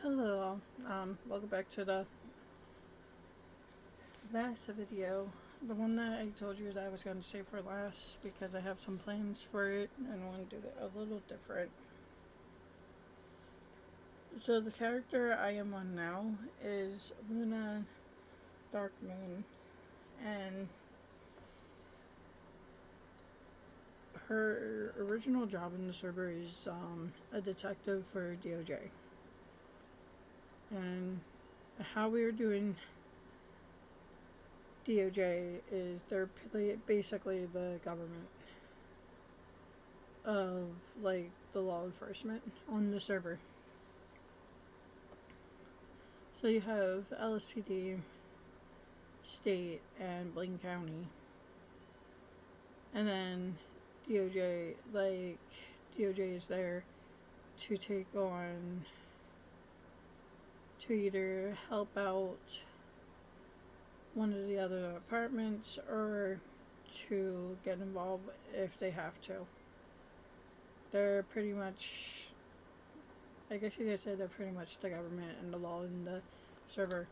Hello, welcome back to the last video. The one that I told you that I was going to save for last because I have some plans for it and I want to do it a little different. So the character I am on now is Luna Darkmoon, and her original job in the server is a detective for DOJ. And how we are doing DOJ is they're basically the government of like the law enforcement on the server. So you have LSPD, state, and Blaine County, and then DOJ. Like DOJ is there to take on to either help out one of the other departments or to get involved if they have to. They're pretty much, I guess you could say they're pretty much the government and the law in the server.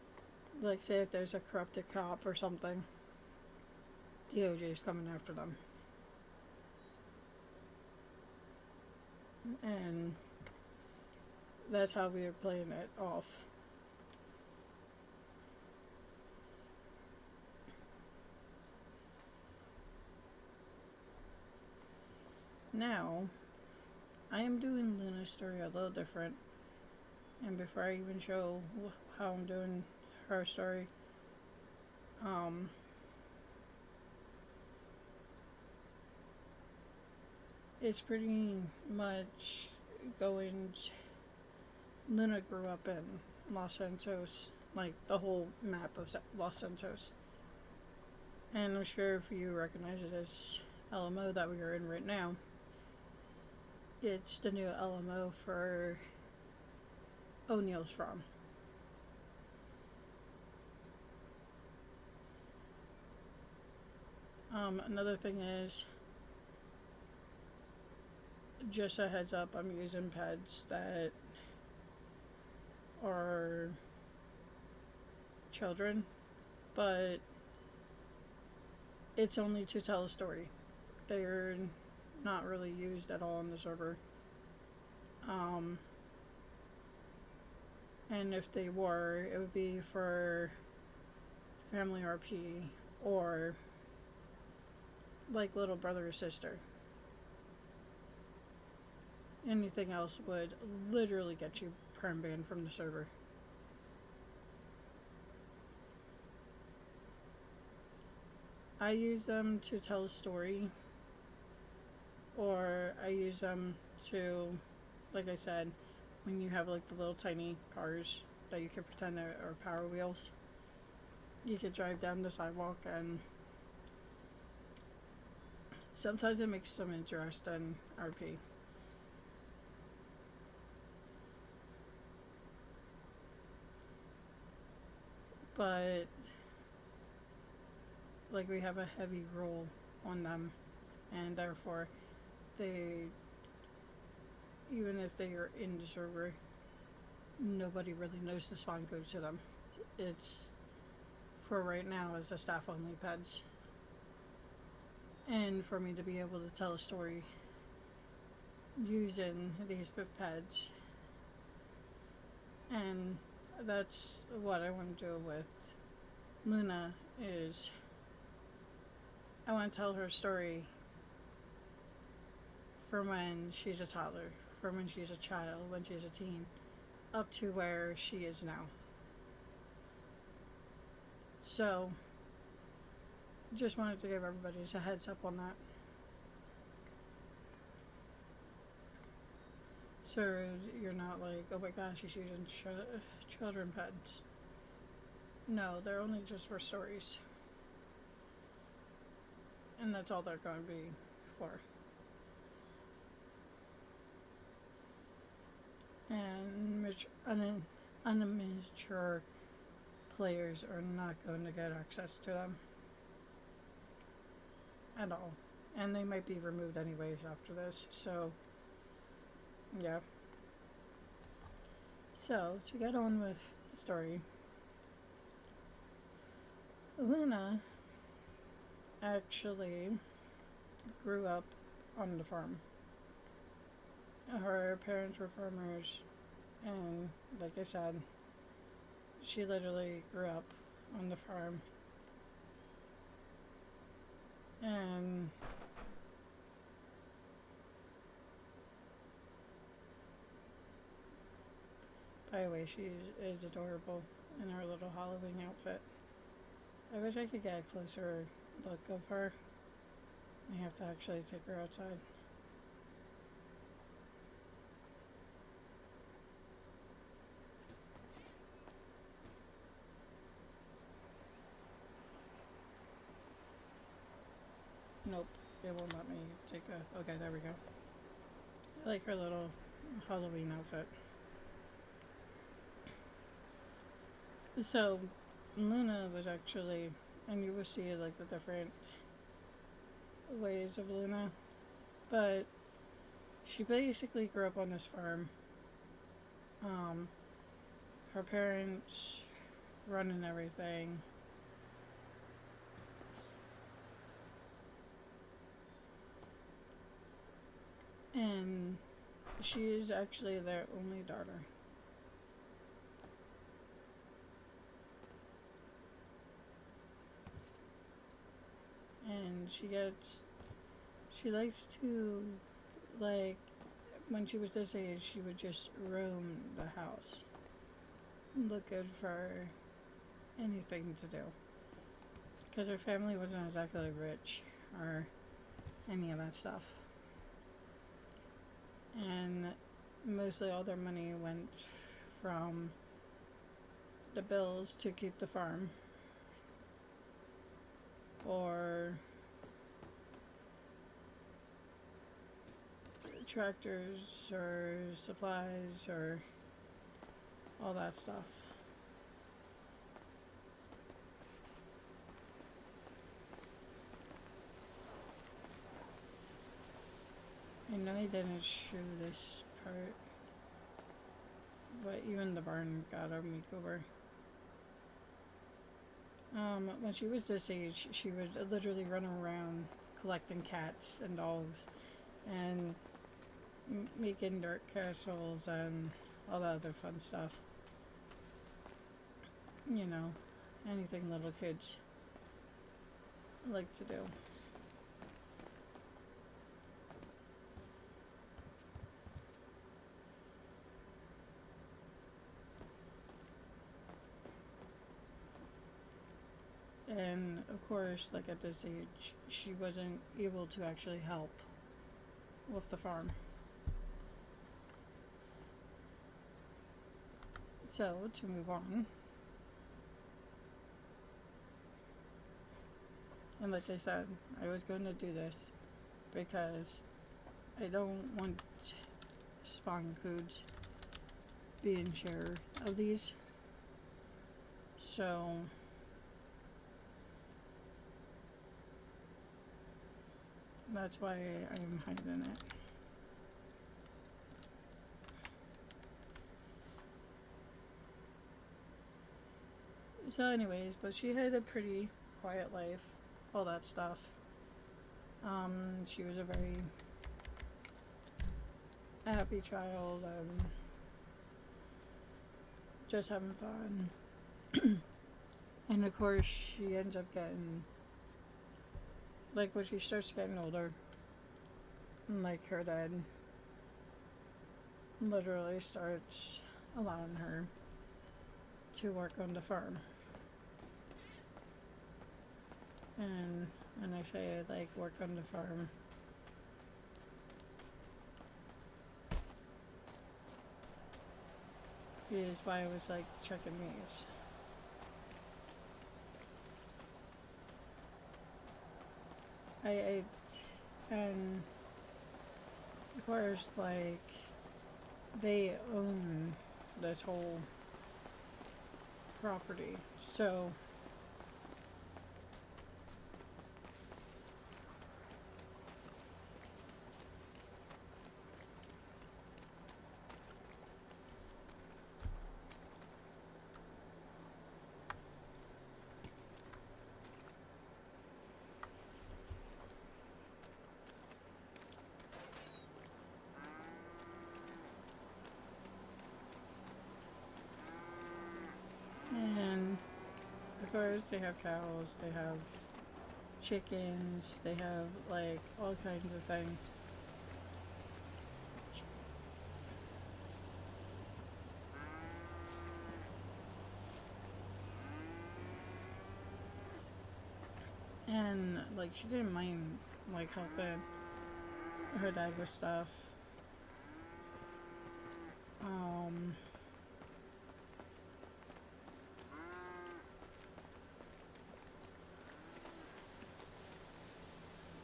Like, say if there's a corrupted cop or something, DOJ is coming after them. And that's how we are playing it off. Now, I am doing Luna's story a little different. And before I even show how I'm doing her story, it's pretty much going. Luna grew up in Los Santos, like the whole map of Los Santos. And I'm sure if you recognize it as LMO that we are in right now, it's the new LMO for O'Neill's from. Another thing is, just a heads up, I'm using pads that are children, but it's only to tell a story. They're not really used at all on the server. And if they were, it would be for family RP or like little brother or sister. Anything else would literally get you perm banned from the server. I use them to tell a story, or I use them to, like I said, when you have like the little tiny cars that you can pretend are Power Wheels, you can drive down the sidewalk, and sometimes it makes some interesting RP. But like we have a heavy role on them, and therefore they, even if they are in the server, nobody really knows the spawn code to them. It's for right now as a staff only peds, and for me to be able to tell a story using these peds. And that's what I want to do with Luna, is I want to tell her story from when she's a toddler, from when she's a child, when she's a teen, up to where she is now. So, just wanted to give everybody a heads up on that. So you're not like, oh my gosh, she's using children pets. No, they're only just for stories. And that's all they're going to be for. And unmature players are not going to get access to them at all. And they might be removed anyways after this, so yeah. So, to get on with the story, Luna actually grew up on the farm. Her parents were farmers, and like I said, she literally grew up on the farm. And by the way, she is adorable in her little Halloween outfit. I wish I could get a closer look of her. I have to actually take her outside. Nope, it won't let me take a... Okay, there we go. I like her little Halloween outfit. So, Luna was actually... And you will see like the different ways of Luna. But she basically grew up on this farm. Her parents running everything. And she is actually their only daughter. And she likes to, like, when she was this age, she would just roam the house, looking for anything to do. Because her family wasn't exactly rich or any of that stuff. And mostly all their money went from the bills to keep the farm, or tractors or supplies or all that stuff. I know I didn't show this part, but even the barn got a makeover. When she was this age, she would literally run around collecting cats and dogs and making dirt castles and all that other fun stuff. You know, anything little kids like to do. And of course, like at this age, she wasn't able to actually help with the farm. So, to move on, and like I said, I was going to do this because I don't want spawn codes being shared of these. So, that's why I am hiding it. So anyways, but she had a pretty quiet life, all that stuff. She was a very happy child and just having fun. And of course, she ends up getting, like when she starts getting older, like her dad literally starts allowing her to work on the farm. And when I say like work on the farm, is why I was like checking these. And of course, like, they own this whole property, so of course, they have cows, they have chickens, they have like all kinds of things. And like she didn't mind like helping her dad with stuff.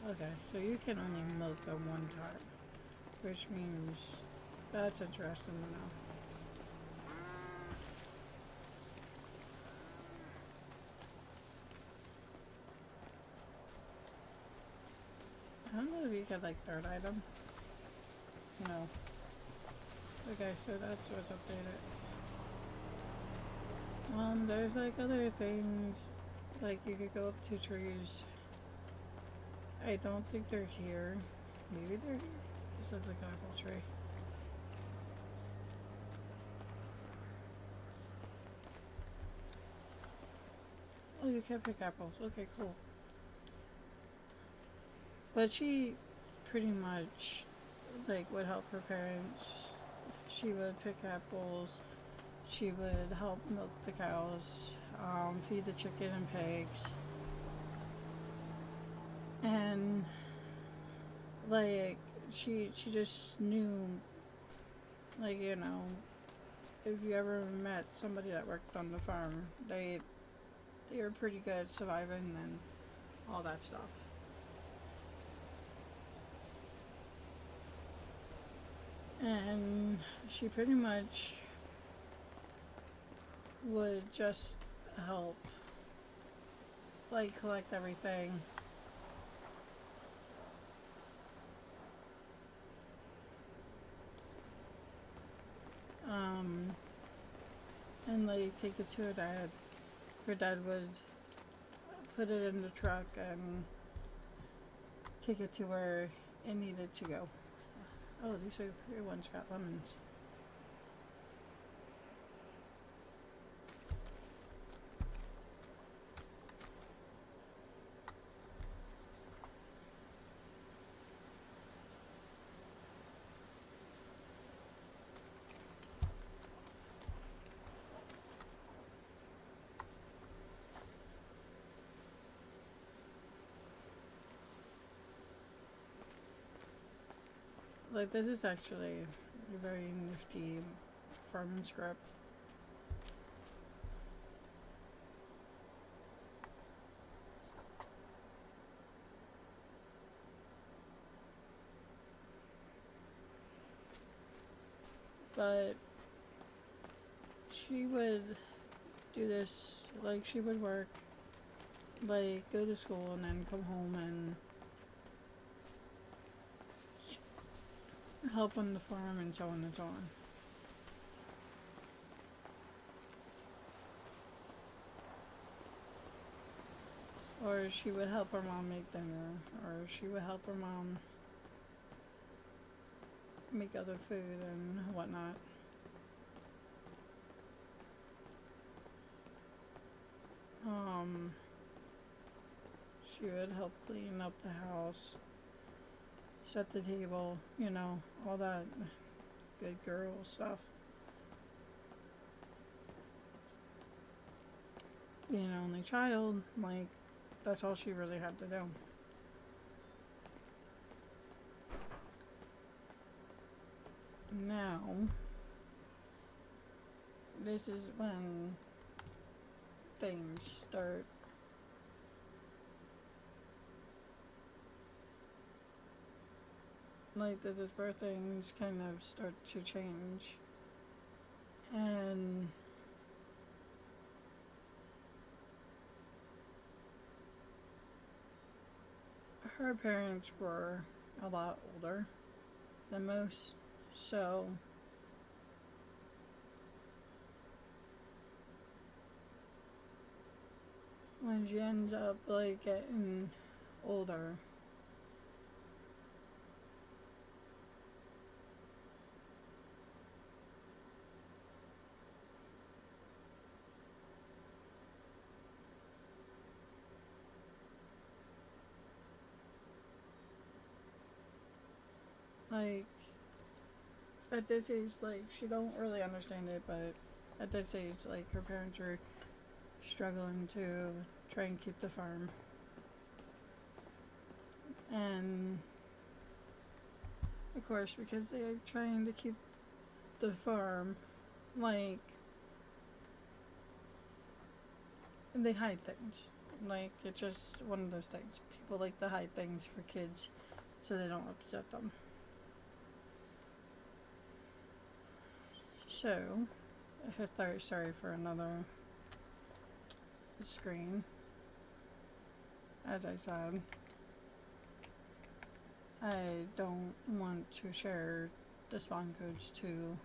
Okay, so you can only milk them one time, which means that's interesting to know. I don't know if you get like third item. No. Okay, so that's what's updated. There's like other things, like you could go up to trees. I don't think they're here. Maybe they're here. This looks like an apple tree. Oh, you can't pick apples. Okay, cool. But she pretty much like would help her parents. She would pick apples. She would help milk the cows, feed the chicken and pigs. And like she just knew, like, you know, if you ever met somebody that worked on the farm, they were pretty good at surviving and all that stuff. And she pretty much would just help like collect everything. And like take it to her dad. Her dad would put it in the truck and take it to where it needed to go. Oh, these are clear ones, got lemons. Like, this is actually a very nifty farming script. But she would do this, like, she would work, like, go to school and then come home and help on the farm and so on and so on. Or she would help her mom make dinner, or she would help her mom make other food and whatnot. She would help clean up the house, set the table, you know, all that good girl stuff. Being an only child, like, that's all she really had to do. Now, this is when things start like the birth things kind of start to change. And her parents were a lot older than most, so when she ends up like getting older, Like, at this age, like, she don't really understand it, but at this age, like, her parents were struggling to try and keep the farm. And, of course, because they're trying to keep the farm, like, they hide things. Like, it's just one of those things. People like to hide things for kids so they don't upset them. So, sorry for another screen. As I said, I don't want to share the spawn codes to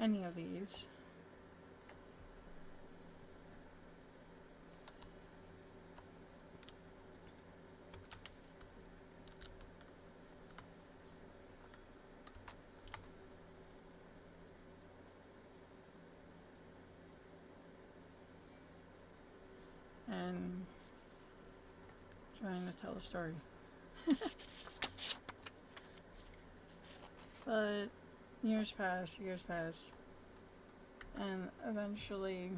any of these. And trying to tell a story. But years pass, and eventually,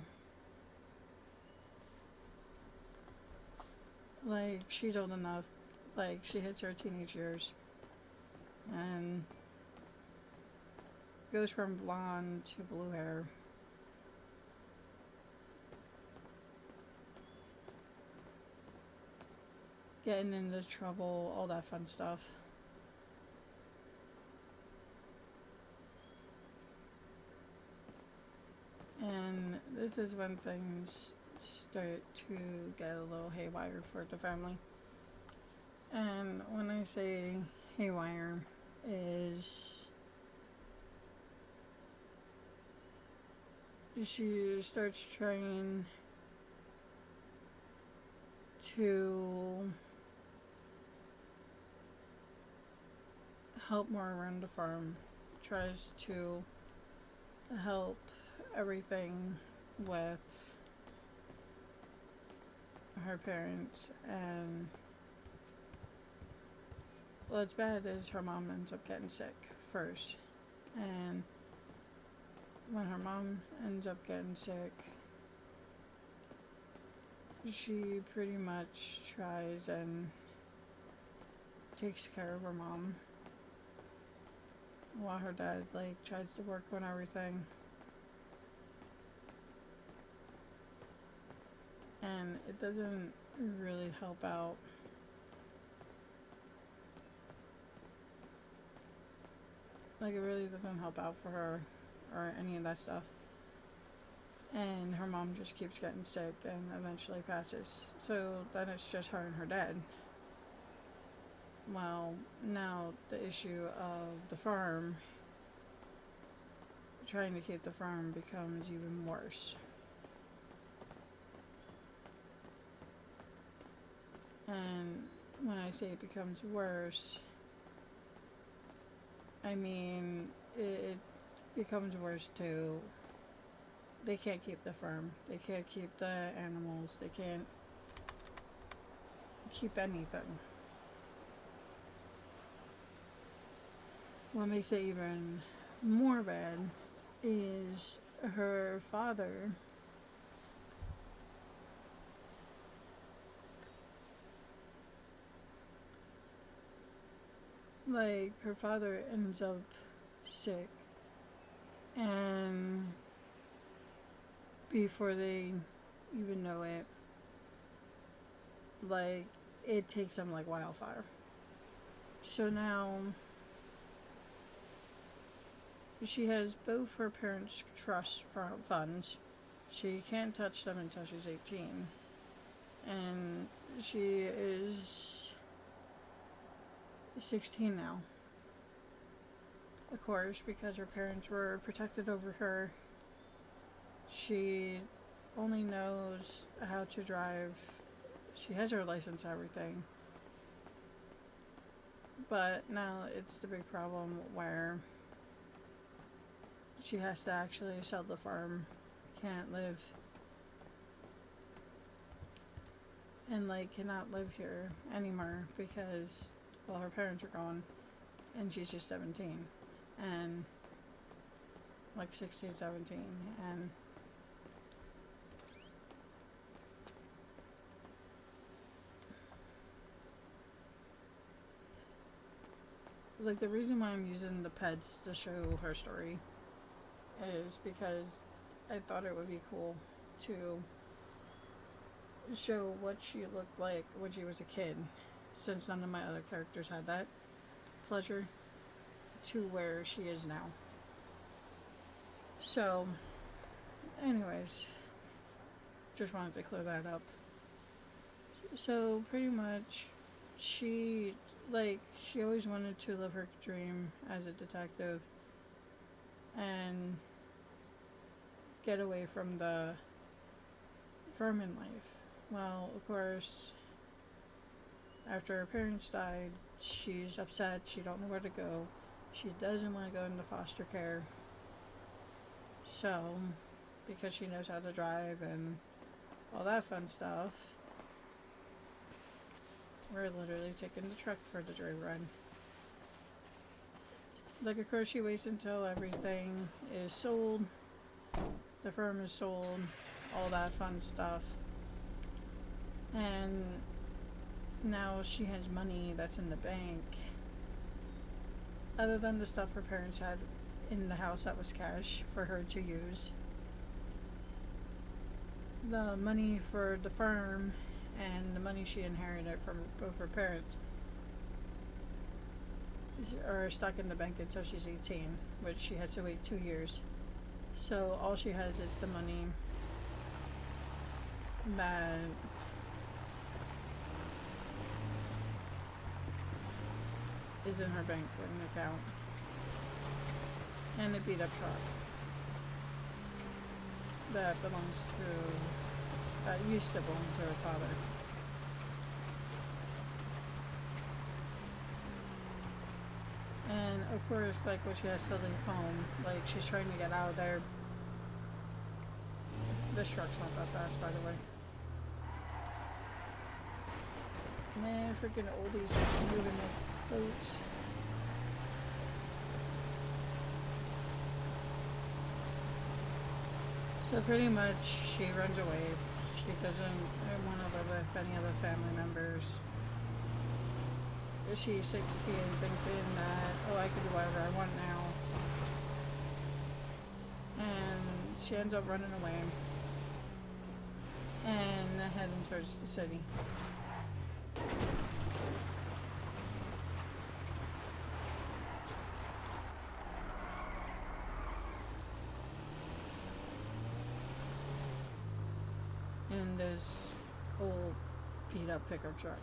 like, she's old enough, like, she hits her teenage years, and goes from blonde to blue hair. Getting into trouble, all that fun stuff. And this is when things start to get a little haywire for the family. And when I say haywire, is she starts trying to help more around the farm, tries to help everything with her parents, and what's bad is her mom ends up getting sick first, and when her mom ends up getting sick, she pretty much tries and takes care of her mom while her dad, like, tries to work on everything. And it doesn't really help out. Like, it really doesn't help out for her or any of that stuff. And her mom just keeps getting sick and eventually passes. So then it's just her and her dad. Well, now the issue of the farm, trying to keep the farm, becomes even worse. And when I say it becomes worse, I mean it becomes worse too. They can't keep the farm. They can't keep the animals. They can't keep anything. What makes it even more bad is her father her father ends up sick, and before they even know it, like, it takes them like wildfire. So now she has both her parents' trust funds. She can't touch them until she's 18. And she is 16 now. Of course, because her parents were protected over her. She only knows how to drive. She has her license and everything. But now it's the big problem where she has to actually sell the farm. Can't live. And, like, cannot live here anymore because, well, her parents are gone. and she's just 17, and like 16, 17, and like the reason why I'm using the pets to show her story is because I thought it would be cool to show what she looked like when she was a kid, since none of my other characters had that pleasure, to where she is now. So, anyways, just wanted to clear that up. So, pretty much, she always wanted to live her dream as a detective and get away from the vermin life. Well, of course, after her parents died, she's upset. She don't know where to go. She doesn't want to go into foster care. So, because she knows how to drive and all that fun stuff, we're literally taking the truck for the joyride. Like, of course, she waits until everything is sold. The firm is sold. All that fun stuff. And now she has money that's in the bank. Other than the stuff her parents had in the house that was cash for her to use. The money for the firm and the money she inherited from both her parents are stuck in the bank until she's 18, which she has to wait 2 years. So all she has is the money that is in her bank account, and a beat up truck that used to belong to her father. And of course, like, when she has to leave home, like, she's trying to get out of there. This truck's not that fast, by the way. Man, freaking oldies are moving the boats. So pretty much, she runs away. She doesn't want to live with any other family members. She's 16, thinking that, oh, I can do whatever I want now. And she ends up running away and heading towards the city. In this old beat up pickup truck.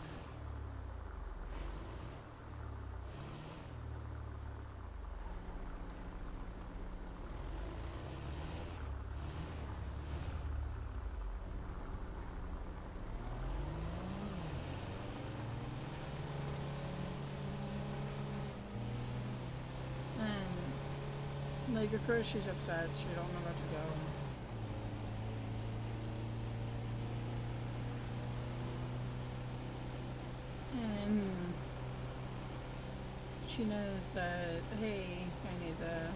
Like, of course she's upset. She don't know where to go. And she knows that, hey, I need to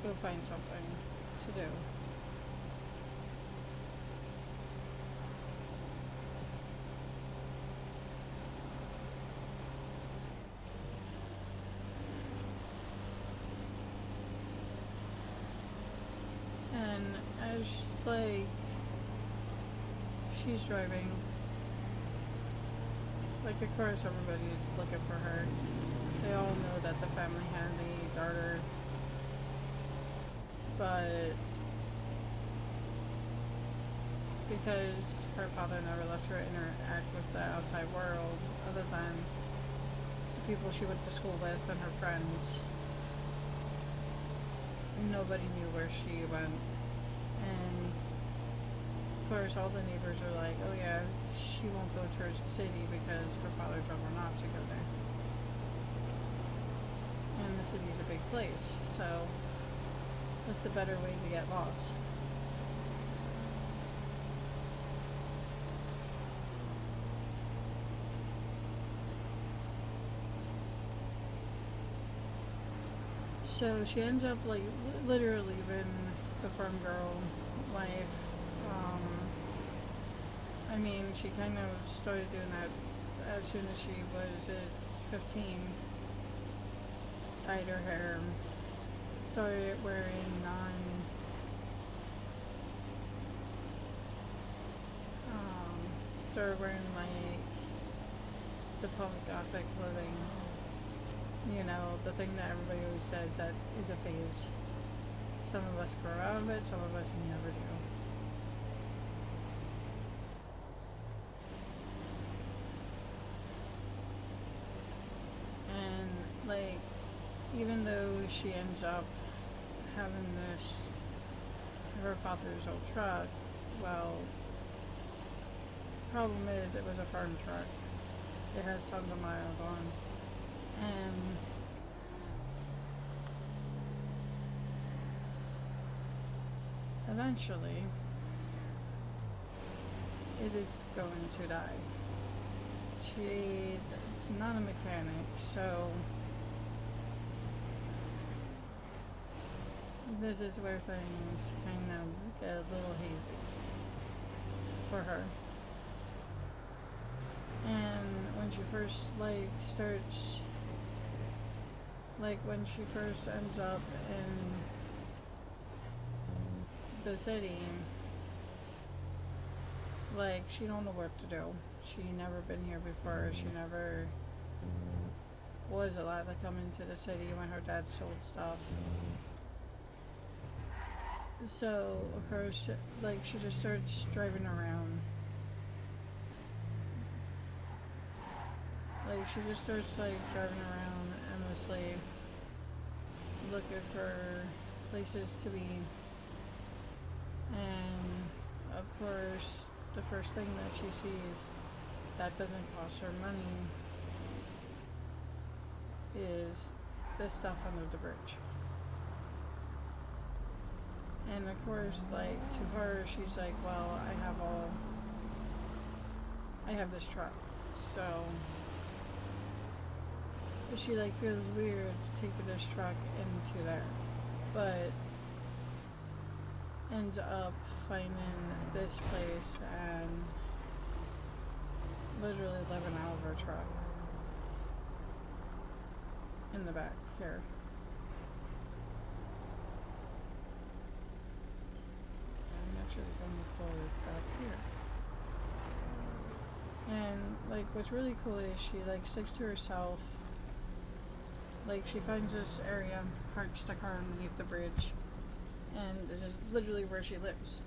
go find something to do. And as, like, she's driving, like, of course everybody's looking for her. They all know that the family had a daughter, but because her father never left her interact with the outside world, other than the people she went to school with and her friends, nobody knew where she went. And of course all the neighbors are like, oh yeah, she won't go towards the city because her father told her not to go there. And the city's a big place, so what's a better way to get lost? So she ends up like literally leaving the farm girl life. Um, I mean, she kind of started doing that as soon as she was at 15. Dyed her hair. Started wearing started wearing like the punk gothic clothing. You know, the thing that everybody always says that is a phase. Some of us grow out of it, some of us never do. And like, even though she ends up having this, her father's old truck, well, problem is it was a farm truck. It has tons of miles on. And eventually it is going to die. It's not a mechanic, so this is where things kind of get a little hazy for her. And when she first when she first ends up in the city, like, she don't know what to do. She never been here before. She never was allowed to come into the city when her dad sold stuff. So, of course, like, she just starts driving around. Like, she just starts, like, driving around endlessly, looking for places to be. And, of course, the first thing that she sees that doesn't cost her money is the stuff under the bridge. And of course, like, to her, she's like, well, I have this truck, so she, like, feels weird taking this truck into there, but ends up finding this place and literally living out of her truck in the back here. I'm actually going to pull it back here. And, like, what's really cool is she, like, sticks to herself. Like, she finds this area, parks the car underneath the bridge, and this is literally where she lives.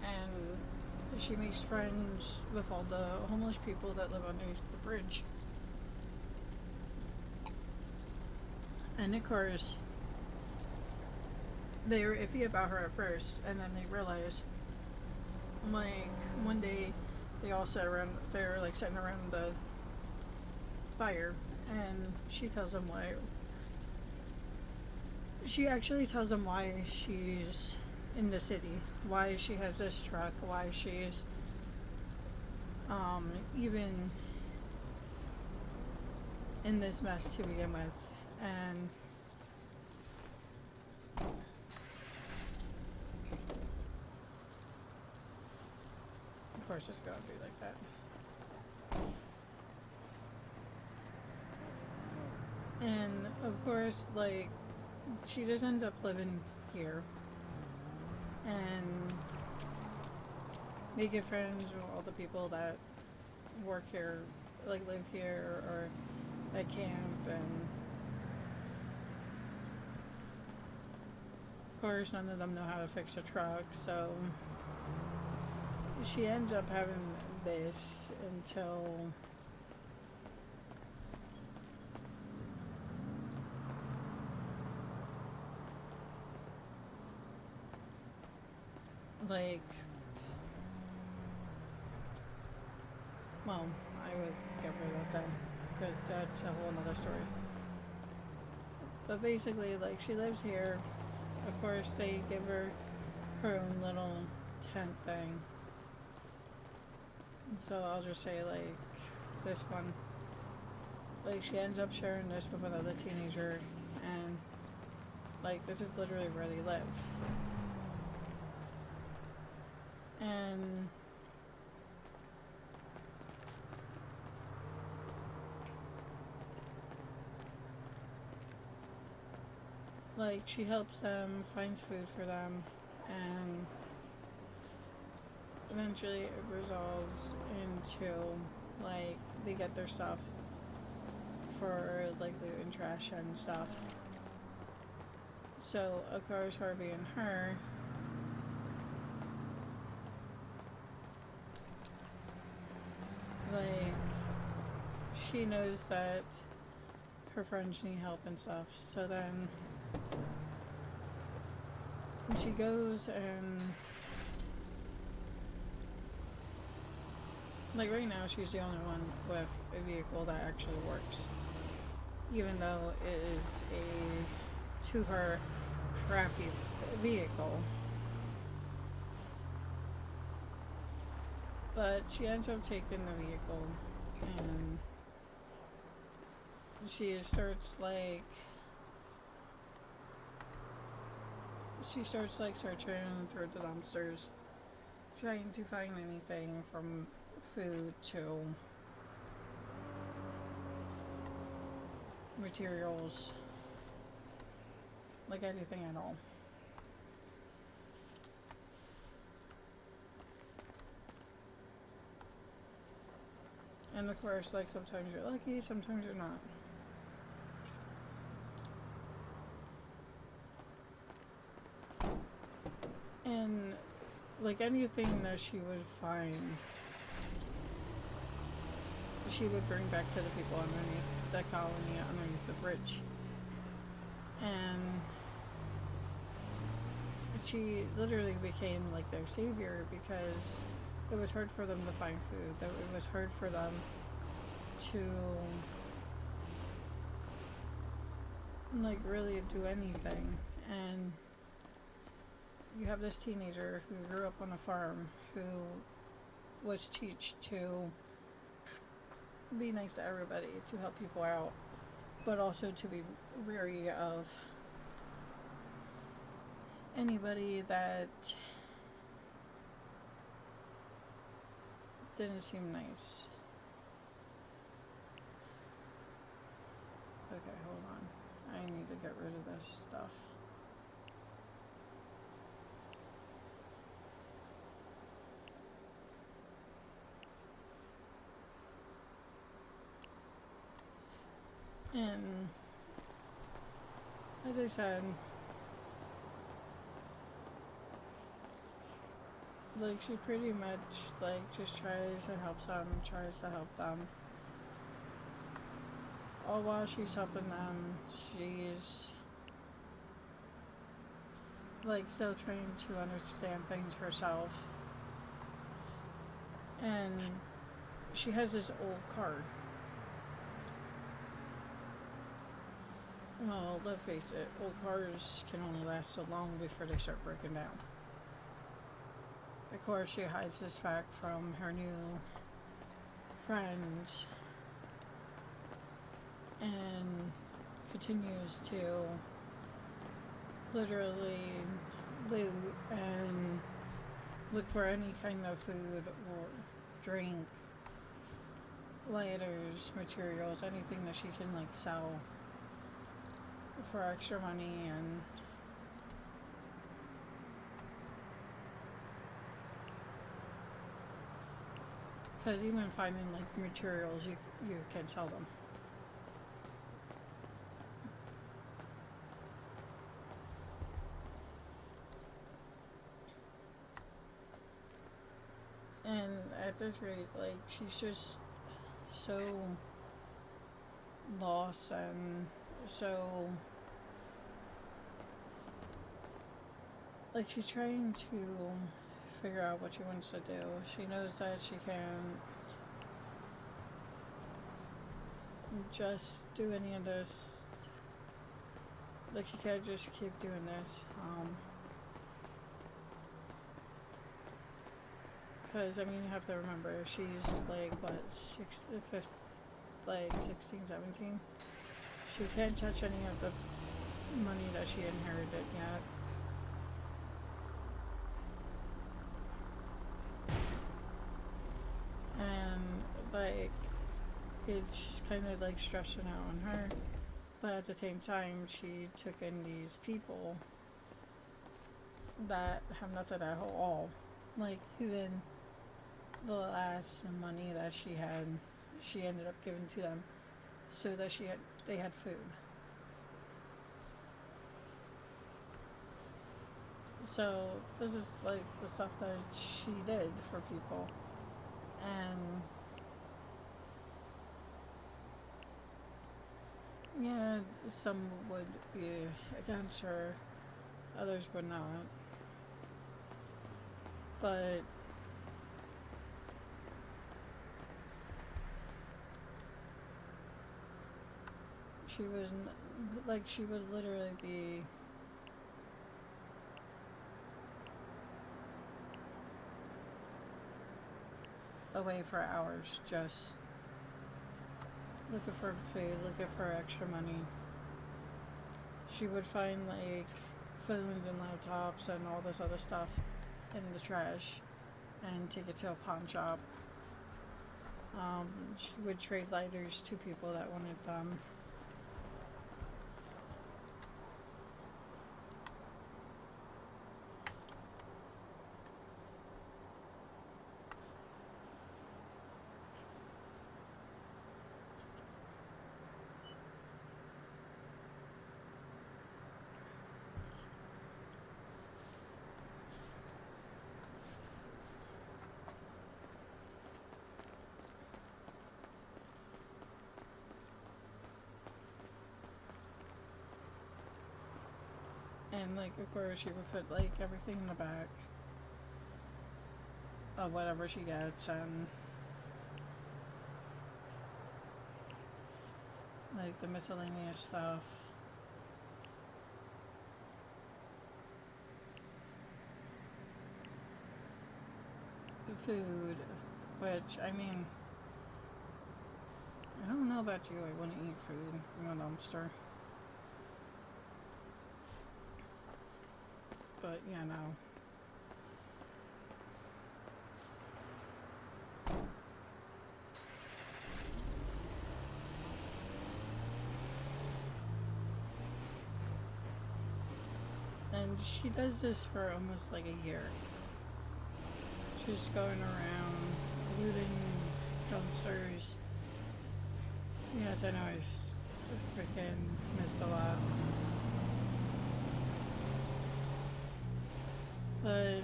And she makes friends with all the homeless people that live underneath the bridge. And of course, they were iffy about her at first, and then they realize, like, one day they all sat around, they were like sitting around the fire, and she tells them why. She actually tells them why she's in the city, why she has this truck, why she's even in this mess to begin with. And of course it's gonna be like that. And of course, like, she just ends up living here and making friends with all the people that work here, like, live here or at camp. And of course none of them know how to fix a truck, so she ends up having this until like, well, I would get rid of that because that's a whole nother story. But basically, like, she lives here. Of course, they give her her own little tent thing. So I'll just say, like, this one, like, she ends up sharing this with another teenager, and Like, this is literally where they live. And like, she helps them, finds food for them, and eventually it resolves into, like, they get their stuff for, like, loot and trash and stuff. So, of course, Harvey and her like, she knows that her friends need help and stuff, so then she goes and, like, right now she's the only one with a vehicle that actually works, even though it is to her, crappy vehicle. But she ends up taking the vehicle, and she starts like searching through the dumpsters, trying to find anything from food to materials, like anything at all. And of course, like, sometimes you're lucky, sometimes you're not. And, like, anything that she would find, she would bring back to the people underneath the colony, underneath the bridge. And she literally became, like, their savior, because it was hard for them to find food. It was hard for them to, like, really do anything. And you have this teenager who grew up on a farm, who was taught to be nice to everybody, to help people out, but also to be wary of anybody that didn't seem nice. Okay, hold on. I need to get rid of this stuff. And as I said, like, she pretty much, like, just tries to help them. All while she's helping them, she's, like, still trying to understand things herself. And she has this old card. Well, let's face it, old cars can only last so long before they start breaking down. Of course, she hides this fact from her new friends and continues to literally loot and look for any kind of food or drink, lighters, materials, anything that she can, like, sell for extra money. And because even finding, like, materials, you can sell them. And at this rate, like, she's just so lost and so, like, she's trying to figure out what she wants to do. She knows that she can't just do any of this. Like, she can't just keep doing this. Because, I mean, you have to remember, she's, like, what, 16, 17? She can't touch any of the money that she inherited yet. And like it's kind of like stressing out on her, but at the same time she took in these people that have nothing at all. Like even the last money that she had, she ended up giving to them so that they had food. So this is like the stuff that she did for people, and yeah, some would be against her, others would not. But she was like she would literally be away for hours just looking for food, looking for extra money. She would find like phones and laptops and all this other stuff in the trash and take it to a pawn shop. She would trade lighters to people that wanted them. And like of course she would put like everything in the back of whatever she gets, and like the miscellaneous stuff. The food, which I mean, I don't know about you, I wouldn't eat food from a dumpster. But yeah, no. And she does this for almost like a year. She's going around looting dumpsters. Yes, I know I freaking missed a lot. But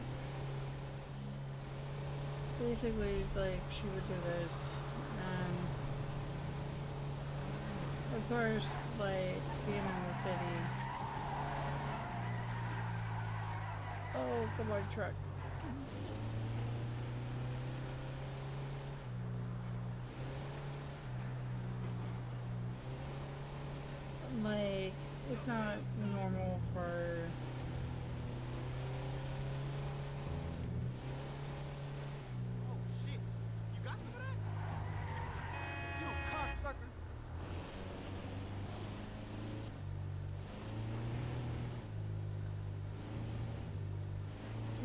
basically, like, she would do this, and of course, like, being in the city. Oh, come on, truck. Like, it's not normal for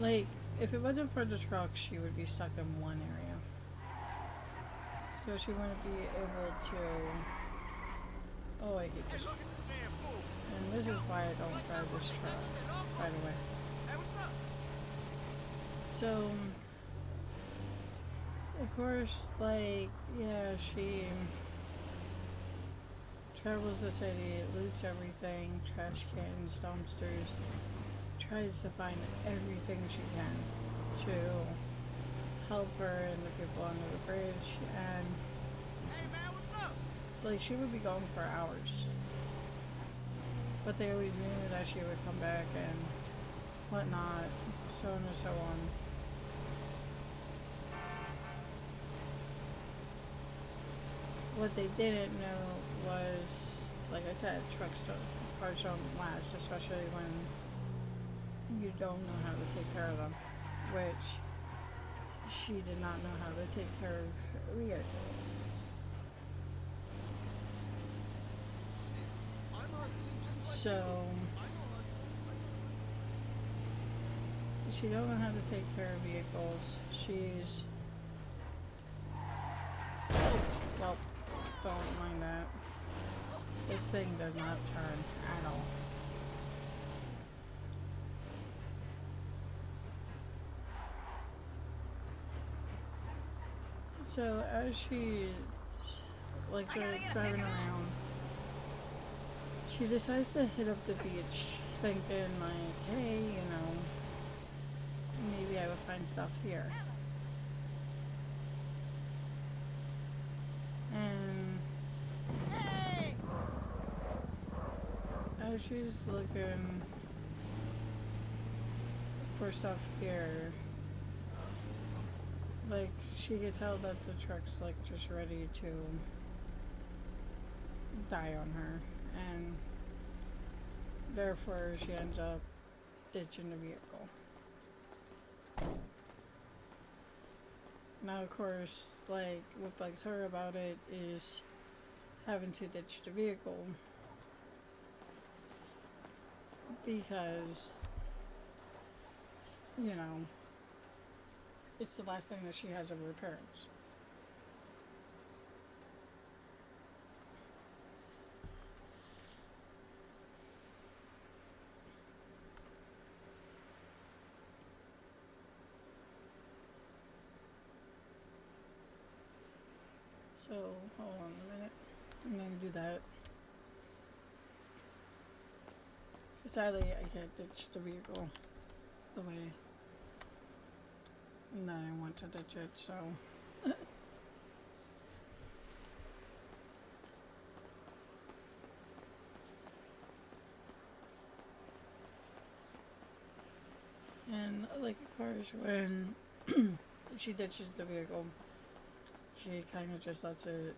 like, if it wasn't for the truck, she would be stuck in one area. So she wouldn't be able to. Oh, I hate this. And this is why I don't drive this truck, by the way. So, of course, like, yeah, she travels the city, loots everything, trash cans, dumpsters, tries to find everything she can to help her and the people under the bridge, and hey man, what's up? like she would be gone for hours, but they always knew that she would come back and whatnot, so on and so on. What they didn't know was, like I said, cars don't last, especially when you don't know how to take care of them, which she did not know how to take care of vehicles. So she don't know how to take care of vehicles. She's well, don't mind that. This thing does not turn at all. So as she's like driving around, she decides to hit up the beach, thinking like, hey, you know, maybe I would find stuff here. And as she's looking for stuff here, like, she could tell that the truck's like just ready to die on her, and therefore she ends up ditching the vehicle. Now, of course, like, what bugs her about it is having to ditch the vehicle because, you know, it's the last thing that she has of her parents. So, hold on a minute. I'm gonna do that. Sadly, I can't ditch the vehicle the way that I want to ditch it, so. And, like, of course, when she ditches the vehicle, she kind of just lets it.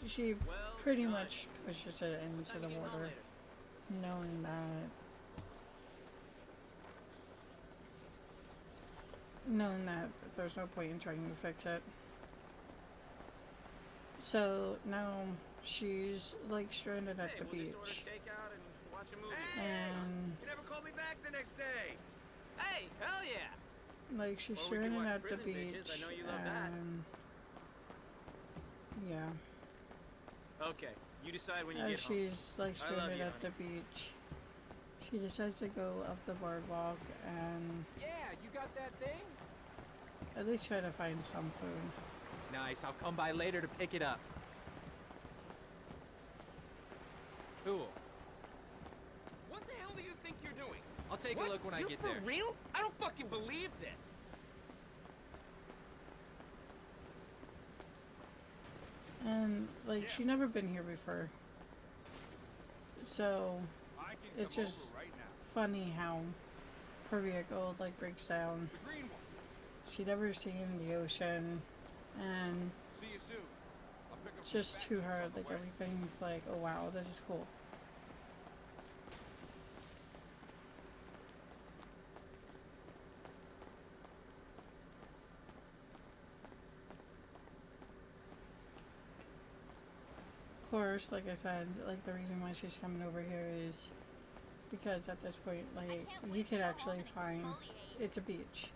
She pretty much pushes it into the water, knowing that there's no point in trying to fix it. So now she's like stranded at the beach, and You never called me back the next day. Hey, hell yeah! like she's Or we can stranded watch at the Prison beach, Bitches. I know you love that. and yeah. Okay, you decide when you As get home. she's like I love stranded you, at the beach, she decides to go up the boardwalk and Yeah, you got that thing? at least try to find some food. Nice, I'll come by later to pick it up. Cool. What the hell do you think you're doing? I'll take a look when I get there. You're for real? I don't fucking believe this. And like she never been here before, so it's just funny how her vehicle like breaks down. The green one. She'd never seen the ocean, and See you soon. I'll pick up just to her like everything's like, oh wow, this is cool. Of course, like I said, like the reason why she's coming over here is because at this point, like, you could actually find it's a beach.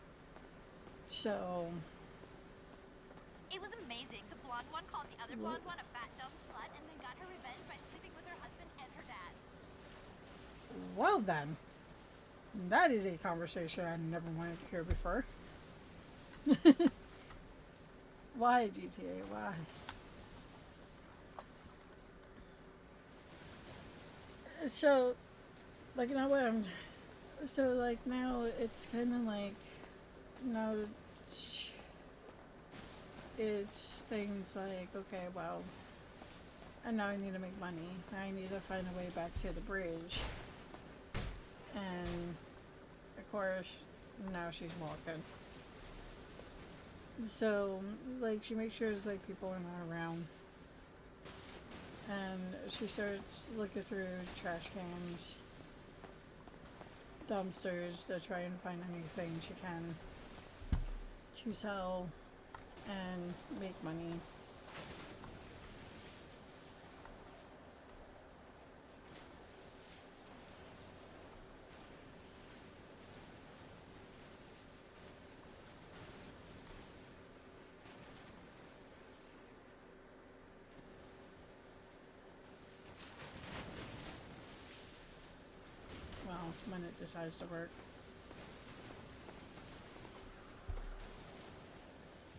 So It was amazing. The blonde one called the other blonde one a fat dumb slut and then got her revenge by sleeping with her husband and her dad. well then, that is a conversation I never wanted to hear before. Why GTA? Why? So, like now what I'm, so like now it's kind of like, now it's things like, okay, well, and now I need to make money. I need to find a way back to the bridge. And of course, now she's walking. So, like, she makes sure there's like people are not around. And she starts looking through trash cans, dumpsters to try and find anything she can to sell and make money. decides to work.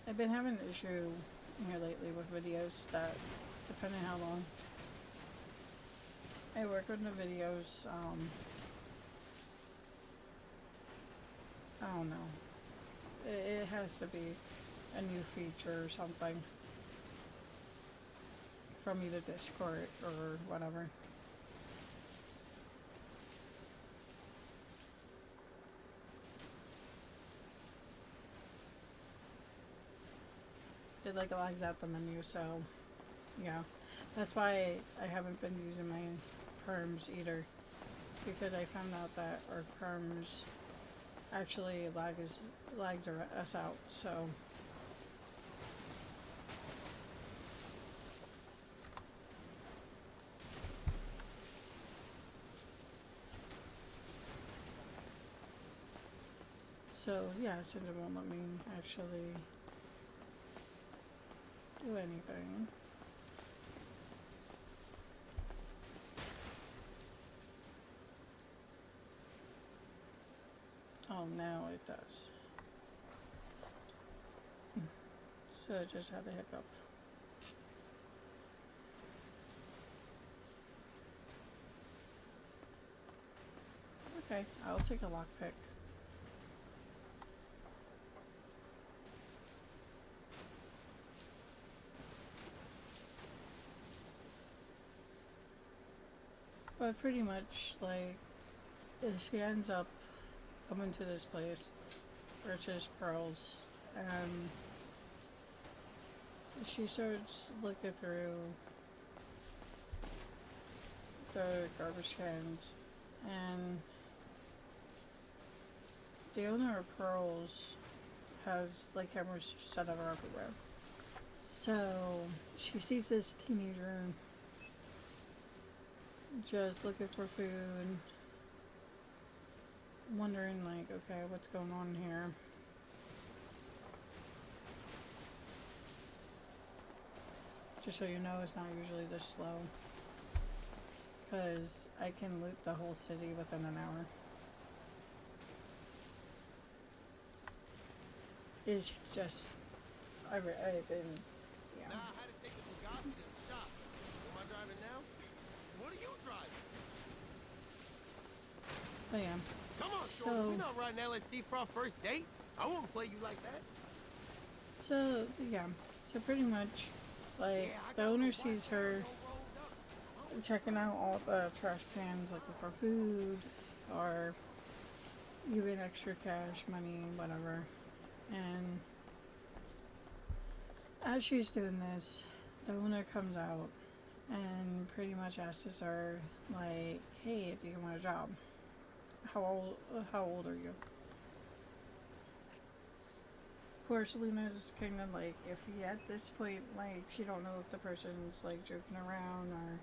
I've been having an issue here lately with videos that, depending how long I work on the videos, I don't know. It has to be a new feature or something from either Discord or whatever. It like lags out the menu, so yeah. That's why I haven't been using my perms either, because I found out that our perms actually lags us out, so yeah, since it won't let me actually do anything. Oh, now it does. So it just had a hiccup. Okay, I'll take a lockpick. But pretty much, like, she ends up coming to this place, purchase pearls, and she starts looking through the garbage cans, and the owner of Pearls has like cameras set up everywhere. So she sees this teenager just looking for food, wondering like, okay, what's going on here? Just so you know, it's not usually this slow, because I can loot the whole city within an hour. It's just, I've been, yeah. Nah, I had to take the Bugatti to the shop. Am I driving now? What are you driving? But yeah. Come on, Shorty. We're not riding LSD for our first date. I won't play you like that. So, yeah. So pretty much, like, the owner sees her checking out all the trash cans, looking for food, or even extra cash, money, whatever. And as she's doing this, the owner comes out and pretty much asks her, like, hey, do you want a job? How old are you? Poor Selena's kind of like iffy at this point. Like, she don't know if the person's like joking around or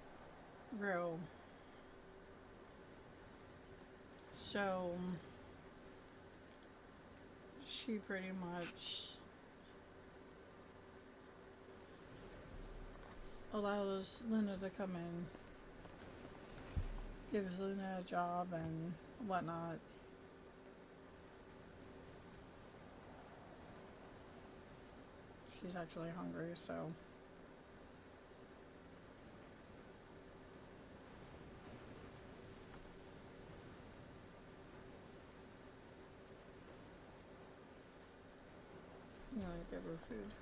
real. So she pretty much allows Luna to come in, gives Luna a job and whatnot. She's actually hungry, so you know, give her food.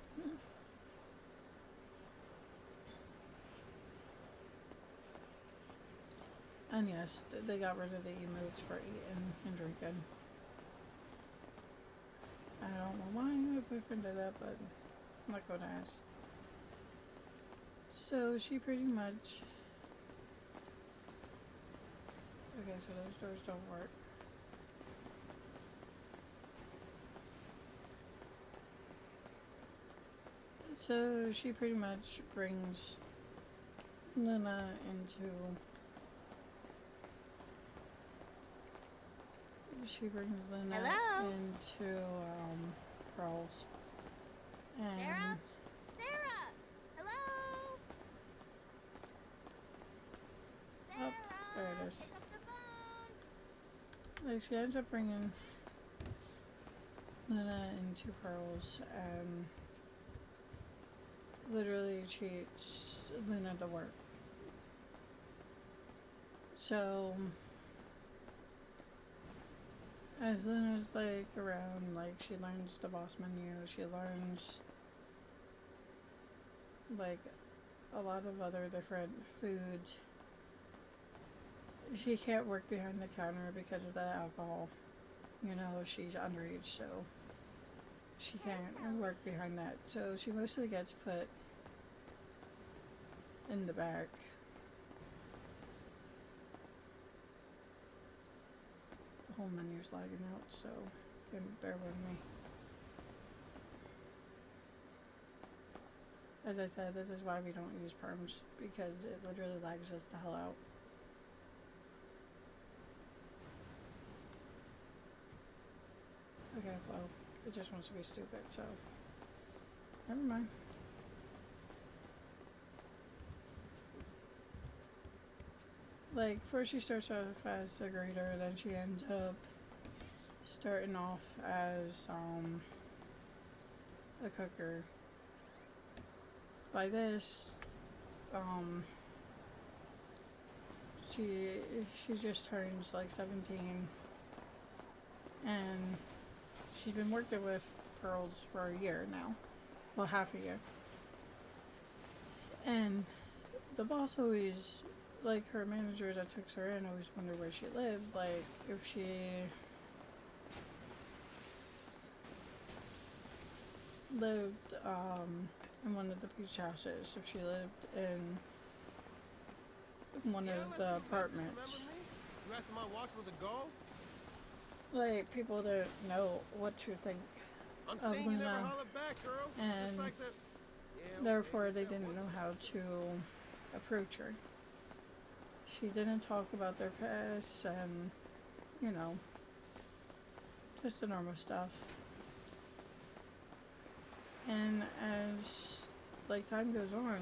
And yes, they got rid of the emotes for eating and drinking. I don't know why my boyfriend did that, but I'm not gonna ask. So she pretty much... Okay, so those doors don't work. So she pretty much brings Luna into... She brings Luna Hello? into Pearls. And Sarah? Sarah! Hello? Oh, there it is. Pick up the phone! like, she ends up bringing Luna into Pearls and literally cheats Luna to work. So, as Luna's like around, like, she learns the boss menu, she learns like a lot of other different foods. She can't work behind the counter because of the alcohol. You know, she's underage, so she can't work behind that. So she mostly gets put in the back. The whole menu's lagging out, so bear with me. As I said, this is why we don't use perms, because it literally lags us the hell out. Okay, well, it just wants to be stupid, so never mind. Like, first she starts off as a grader, then she ends up starting off as a cooker. By this, she just turns like 17, and she's been working with Pearls for a year now. Well, half a year. And the boss always, like, her manager that took her in always wondered where she lived. Like, if she lived in one of the beach houses, if she lived in one of the apartments. Remember me? You asked if my watch was a gold? Like, people didn't know what to think I'm of saying you never Luna, holler back, girl. and Just like that. Yeah, therefore they didn't know how to approach her. She didn't talk about their past and, you know, just the normal stuff. And as, like, time goes on,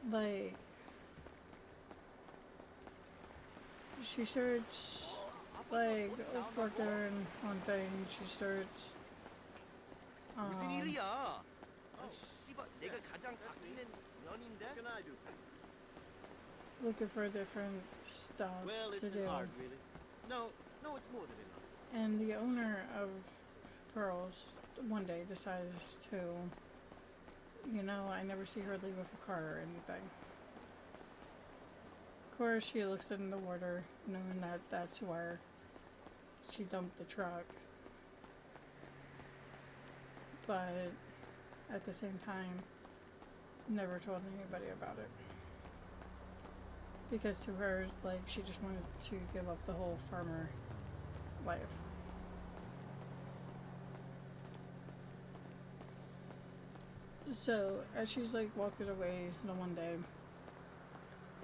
like, she starts, like, working on things. She starts, 무슨 일이야? 씨발, 내가 가장 아끼는 년인데? What can I do? looking for different stuff Well, to it's do. hard, really. No, it's more than enough. And the owner of Pearls one day decides to, you know, I never see her leave with a car or anything. Of course, she looks in the water, knowing that that's where she dumped the truck. But at the same time, never told anybody about it. Because to her, like, she just wanted to give up the whole farmer life. So, as she's, like, walking away the one day,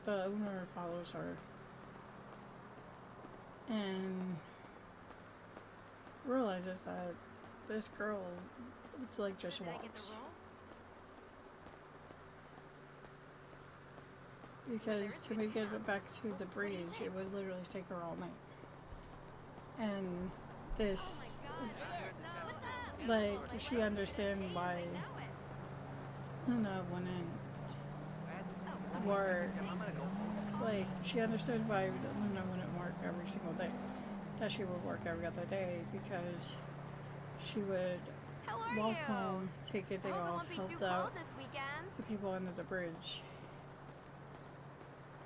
the owner follows her and realizes that this girl, like, just Did I get the walks. roll? Because to make it back to the bridge, it would literally take her all night. And this, like, she understands why Luna wouldn't work. Like, she understood why Luna wouldn't work every single day. That she would work every other day because she would How are walk you? home, take a day I hope it off, won't be help too out cold this weekend. the people under the bridge,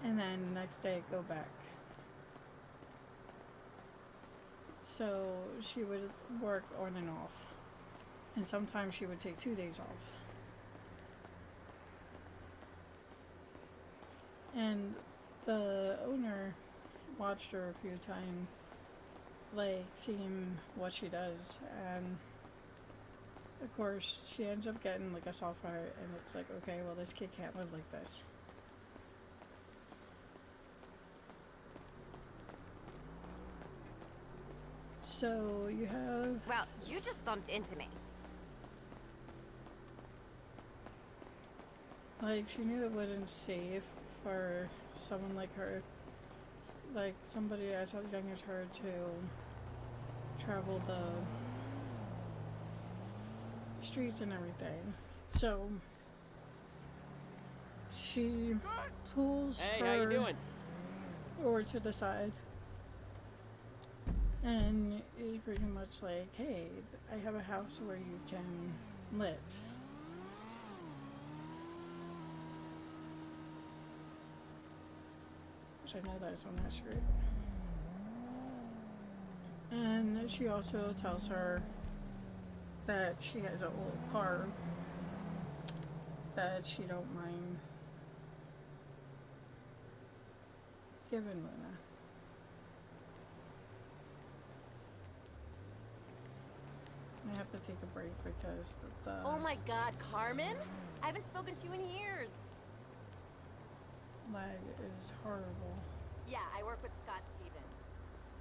and then the next day go back. So she would work on and off, and sometimes she would take 2 days off. And the owner watched her a few times, like, seeing what she does, and of course she ends up getting, like, a soft heart, and it's like, okay, well, this kid can't live like this. So you have, Well, you just bumped into me. like, she knew it wasn't safe for someone like her, like somebody as young as her to travel the streets and everything. So she pulls Hey, her how you doing? over to the side and is pretty much like, hey, I have a house where you can live. Which I know that's on that street. And she also tells her that she has an old car that she don't mind giving Luna. I have to take a break because the Oh my god, Carmen? I haven't spoken to you in years. lag is horrible. Yeah, I work with Scott Stevens.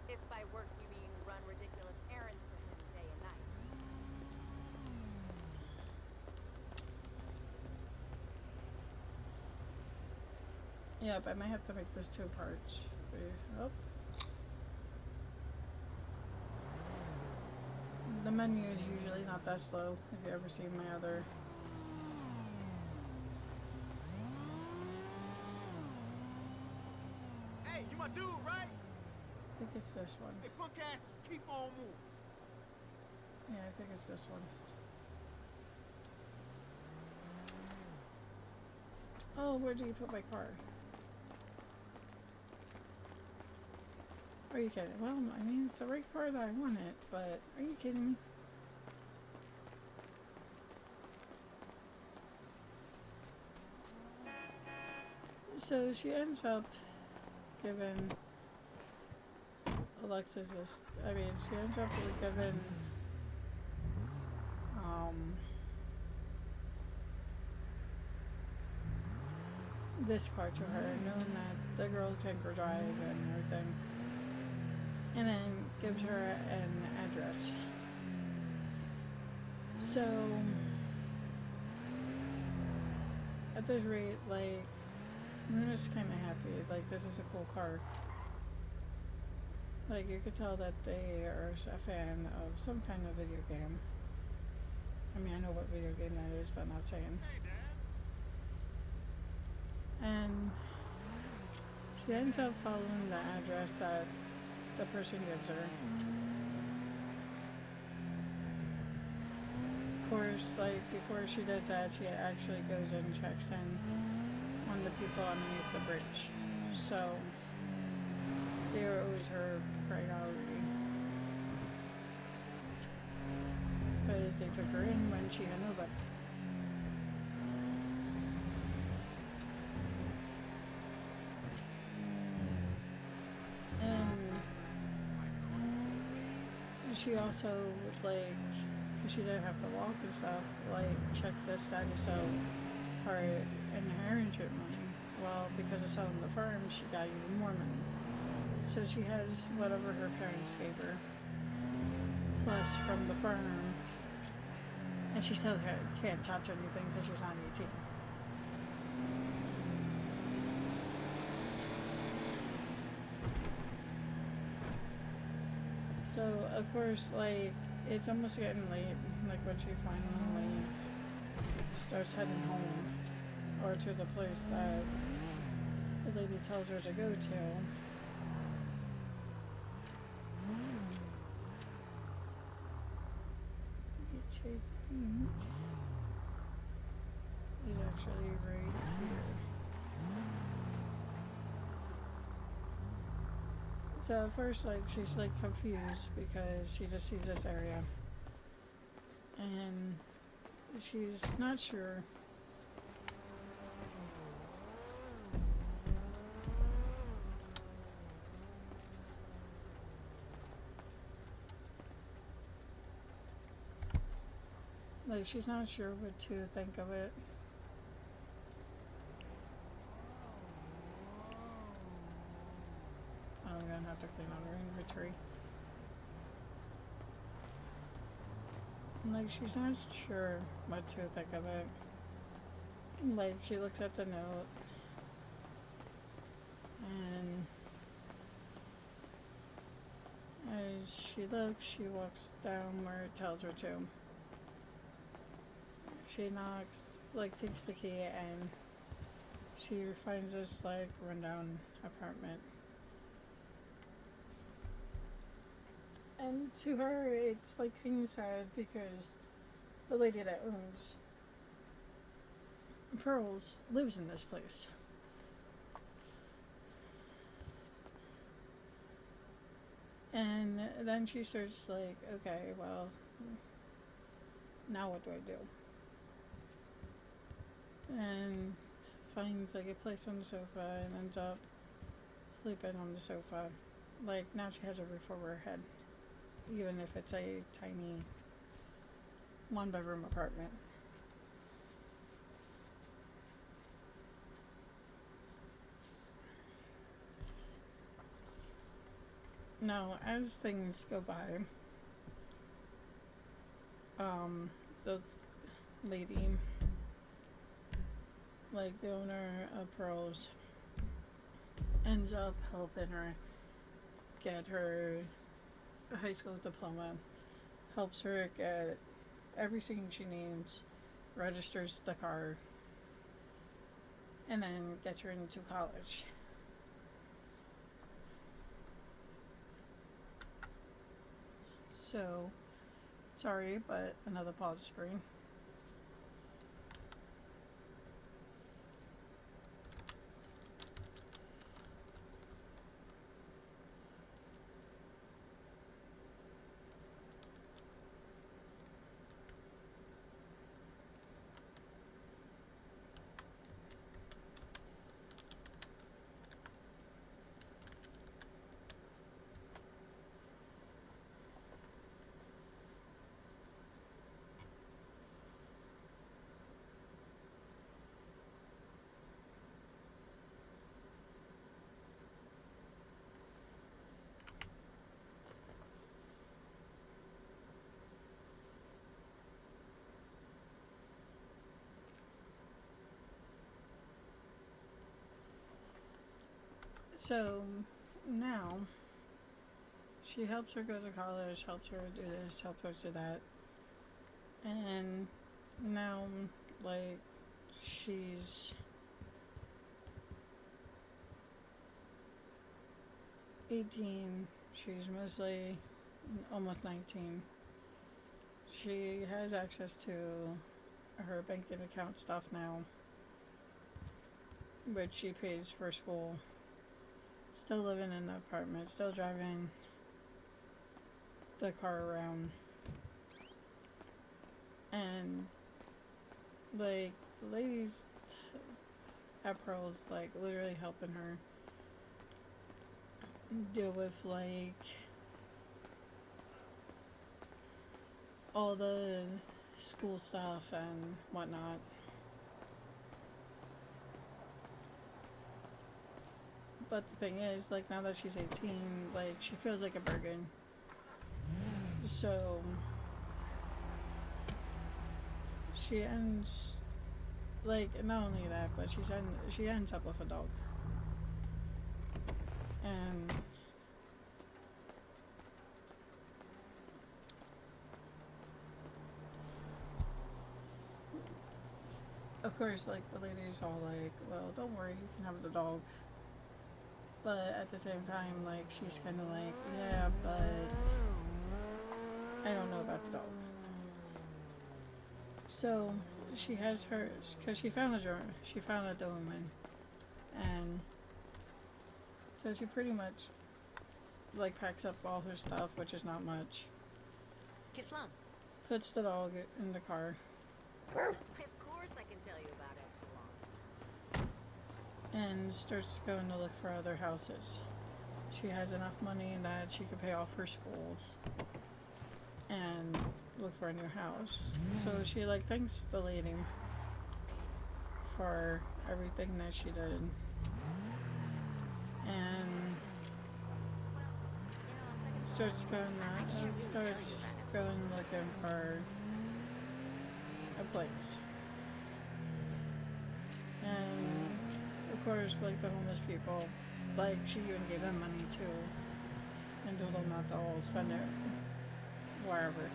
If by work you mean run ridiculous errands for him day and night. Yep, I might have to make this 2 parts. Oh. The menu is usually not that slow, if you ever seen my other. Hey, you my dude, right? I think it's this one. Hey, punk ass, keep on moving. Yeah, I think it's this one. Oh, where do you put my car? Are you kidding? Well, I mean, it's the right car that I wanted, but are you kidding me? So she ends up giving Alexis this. I mean, she ends up giving this car to her, knowing that the girl can drive and everything, and then gives her an address. So at this rate, like, Luna's kind of happy. Like, this is a cool car. Like, you could tell that they are a fan of some kind of video game. I mean, I know what video game that is, but I'm not saying. And she ends up following the address that the person gives her. Of course, like, before she does that, she actually goes and checks in on the people underneath the bridge. So they are always her priority, because they took her in when she had nobody. And she also, like, because she didn't have to walk and stuff, like, checked the status of her inheritance money. Well, because of selling the farm, she got even more money. So she has whatever her parents gave her, plus from the farm, and she still can't touch anything because she's not 18. So, of course, like, it's almost getting late, like, when she finally starts heading home, or to the place that the lady tells her to go to. Which I think is actually right here. So at first, like, she's, like, confused because she just sees this area. And she's not sure. Like, she's not sure what to think of it. I'm gonna have to clean out her inventory. Like, she's not sure what to think of it. Like, she looks at the note, and she looks, she walks down where it tells her to. She knocks, like takes the key, and she finds this like rundown apartment. And to her, it's like kind of sad because the lady that owns Pearls lives in this place. And then she starts like, okay, well, now what do I do? And finds like a place on the sofa and ends up sleeping on the sofa. Like now she has a roof over her head, even if it's a tiny 1-bedroom apartment. Now, as things go by, the lady, like the owner of Pearls, ends up helping her get her a high school diploma, helps her get everything she needs, registers the car, and then gets her into college. So, sorry, but another pause screen. So now she helps her go to college, helps her do this, helps her do that. And now, like, she's 18. She's mostly almost 19. She has access to her banking account stuff now, which she pays for school. Still living in the apartment, still driving the car around. And, like, the ladies at Pearls, like, literally helping her deal with, like, all the school stuff and whatnot. But the thing is, like, now that she's 18, like, she feels like a burden. So she ends, like, not only that, but she ends up with a dog. And of course, like, the lady's all like, well, don't worry, you can have the dog. But at the same time, like, she's kind of like, yeah, but I don't know about the dog. So she has her, because she found a Doberman, and so she pretty much, like, packs up all her stuff, which is not much. Kiflam. Puts the dog in the car. Of course I can tell you about Epsilon. And starts going to look for other houses. She has enough money that she could pay off her schools and look for a new house. So she, like, thanks the lady for everything that she did. And starts going looking for a place. And of course, like, the homeless people, like, she even gave them money too. and told them not to all spend it wherever.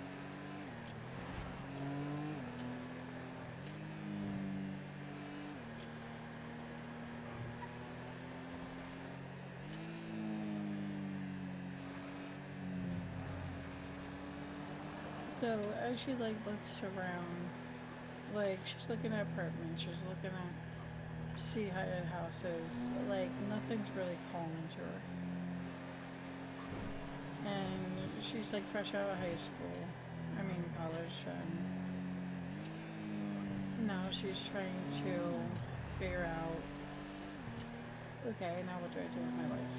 So as she like looks around, like she's looking at apartments, she's looking at sea-heighted houses, like nothing's really calling to her. And she's like fresh out of high school, college, and now she's trying to figure out, okay, now what do I do with my life?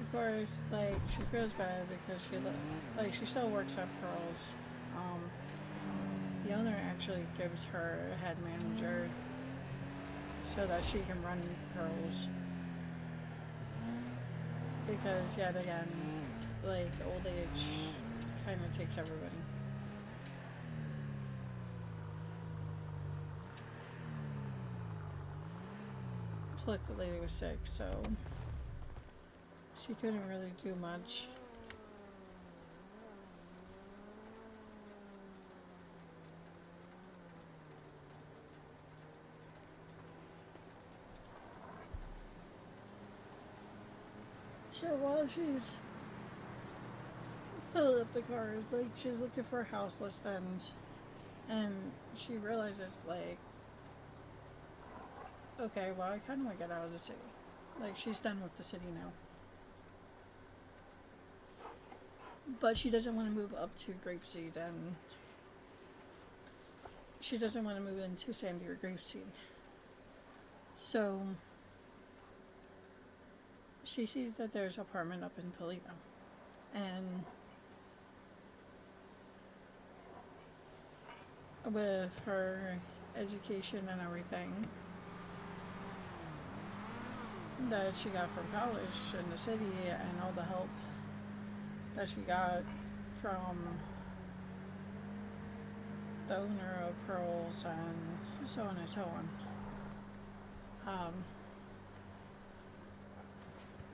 Of course, like, she feels bad because she still works at Pearls. The owner actually gives her a head manager so that she can run Pearls. Because, yet again, like, old age kind of takes everybody. Plus, the lady was sick, so she couldn't really do much. So while she's filling up the cars, like she's looking for house listings, and she realizes like, okay, well I kind of want to get out of the city. Like she's done with the city now. But she doesn't want to move up to Grapeseed, and she doesn't want to move into Sandy or Grapeseed. So she sees that there's an apartment up in Toledo, and with her education and everything that she got from college in the city, and all the help that she got from the owner of Pearls and so on and so on,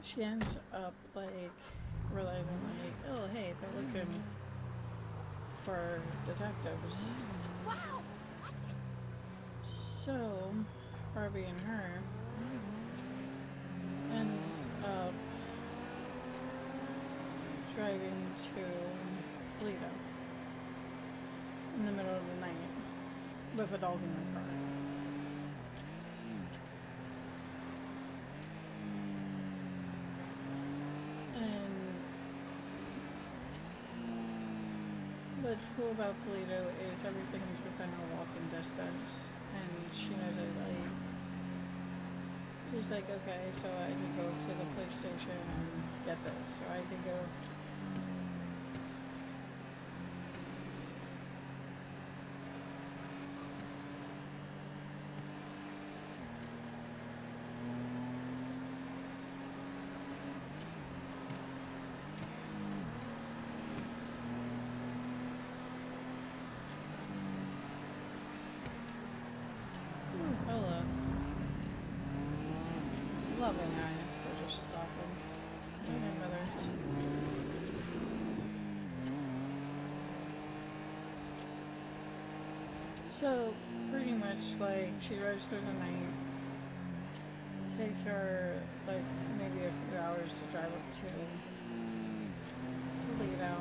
she ends up like realizing like, oh hey, they're looking for detectives. Wow! Watch it! So Barbie and her ends up driving to Toledo in the middle of the night with a dog in her car. And what's cool about Toledo is everything's within her walking distance, and she knows it. Like, she's like, okay, so I can go to the police station and get this, or I can go. Hello. Loving eyes, we're just stopping. Eating mothers. So, pretty much, like, she drives through the night. Takes her, like, maybe a few hours to drive up to Toledo.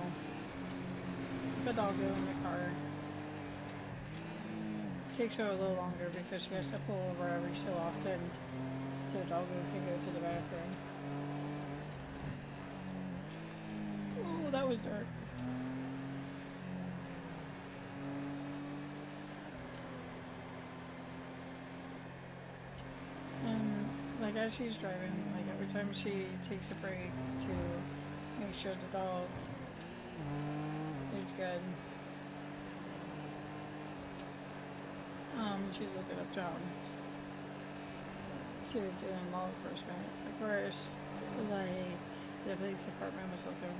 The dog in the car. Takes her a little longer because she has to pull over every so often so Doggo can go to the bathroom. Ooh, that was dark. And like as she's driving, like every time she takes a break to make sure the dog is good. She's looking up John. to doing law enforcement. Of course, like, the police department was looking,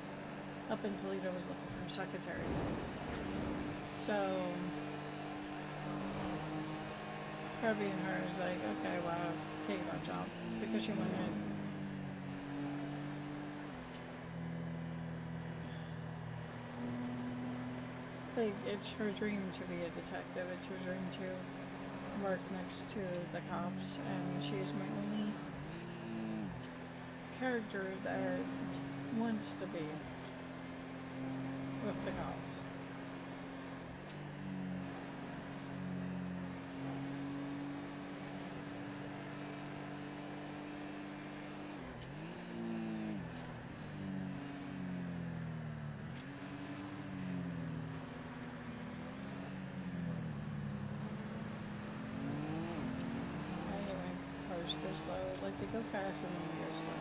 up in Toledo was looking for a secretary. So, her being her is like, okay, well, I'll take that job, because she wanted. Like, it's her dream to be a detective, it's her dream to work next to the cops, and she's my only character that wants to be with the cops. Cars go slow, like they go fast and then they go slow.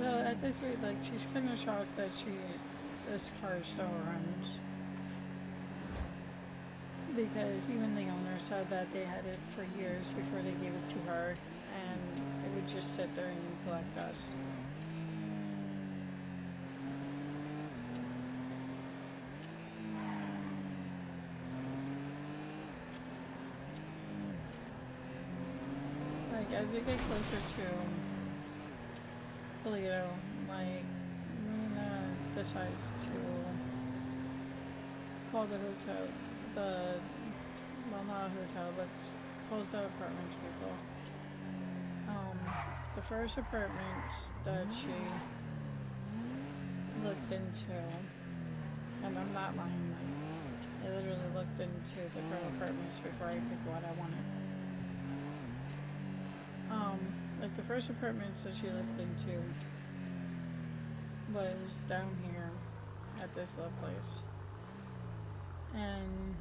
So at this rate, like, she's kind of shocked that this car still runs. Because even the owner said that they had it for years before they gave it to her, and it would just sit there and collect dust. Like, as they get closer to Toledo, like, Luna decides to call the hotel, well, not a hotel, but calls the apartments people. The first apartment that she looks into, and I'm not lying, like, I literally looked into the apartments before I picked what I wanted. Like, the first apartments that she looked into was down here at this little place. And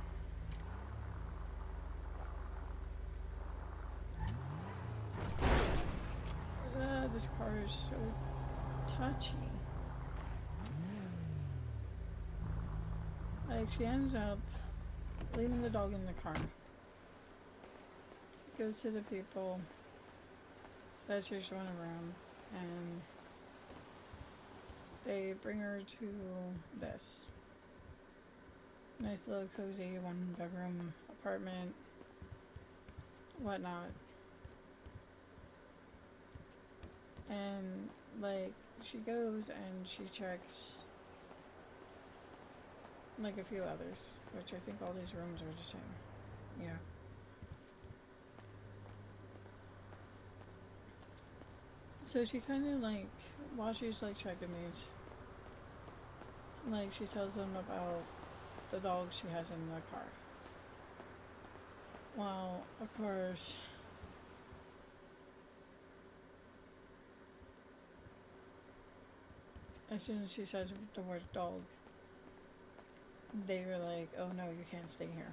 this car is so touchy. Like, she ends up leaving the dog in the car. Goes to the people, says she's showing around, and they bring her to this nice little cozy 1-bedroom apartment, whatnot. And, like, she goes and she checks, like, a few others, which I think all these rooms are the same. Yeah. So she kind of, like, while she's, like, checking these, like, she tells them about the dog she has in the car. Well, of course, as soon as she says the word dog, they were like, oh no, you can't stay here.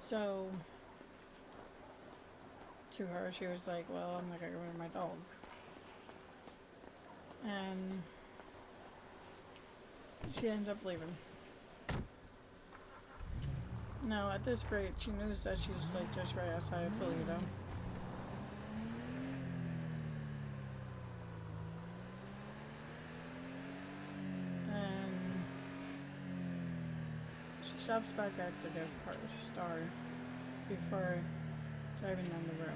So, to her, she was like, well, I'm not gonna get rid of my dog. And she ends up leaving. Now, at this rate, she knows that she's, like, just right outside of Toledo. And she stops back at the gift card store before driving down the road.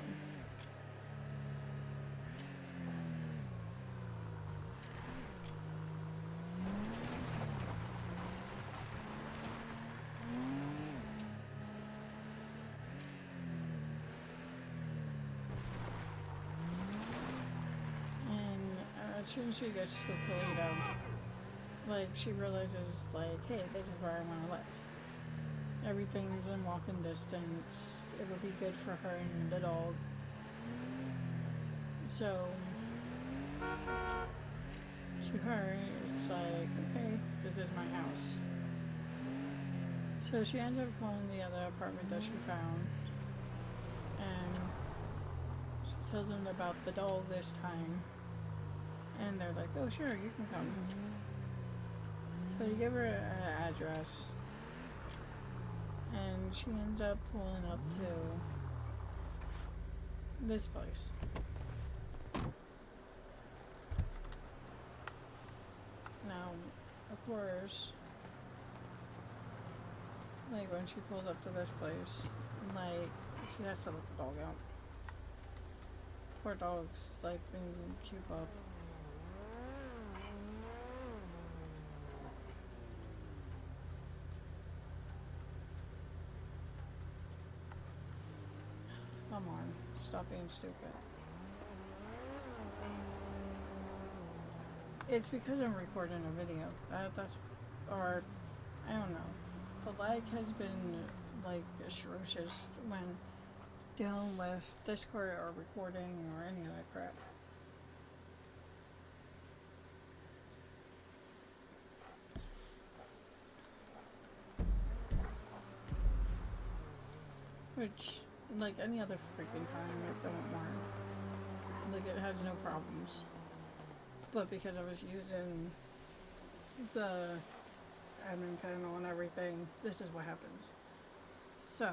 As soon as she gets to Toledo, like, she realizes, like, hey, this is where I want to live. Everything's in walking distance. It would be good for her and the dog. So, to her, it's like, okay, this is my house. So she ends up calling the other apartment that she found, and she tells them about the dog this time. And they're like, oh, sure, you can come. So you give her an address, and she ends up pulling up to this place. Now, of course, like when she pulls up to this place, like she has to let the dog out. Poor dog's like being keep up. Come on, stop being stupid. It's because I'm recording a video. Or, I don't know. The lag has been, like, atrocious when dealing with Discord or recording or any of that crap. Which, like any other freaking time, it don't work. Like, it has no problems. But because I was using the admin panel and everything, this is what happens. So,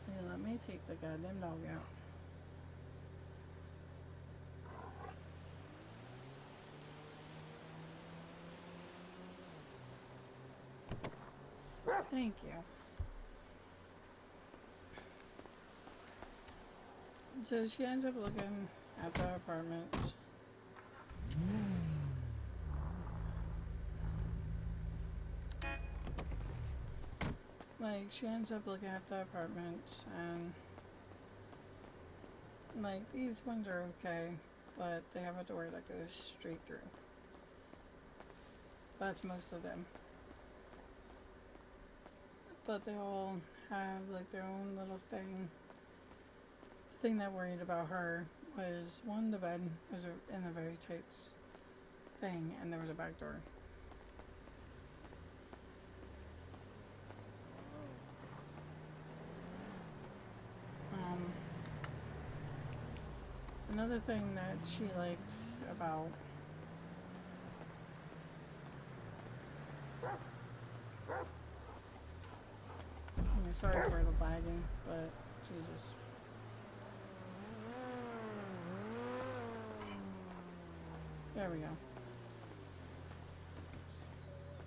yeah, let me take the goddamn dog out. Thank you. So she ends up looking at the apartment. Like, she ends up looking at the apartment, and like, these ones are okay, but they have a door that goes straight through. That's most of them. But they all have like their own little thing. The thing that worried about her was, one, the bed was in a very tight thing, and there was a back door. Another thing that she liked about sorry for the lagging, but Jesus. There we go.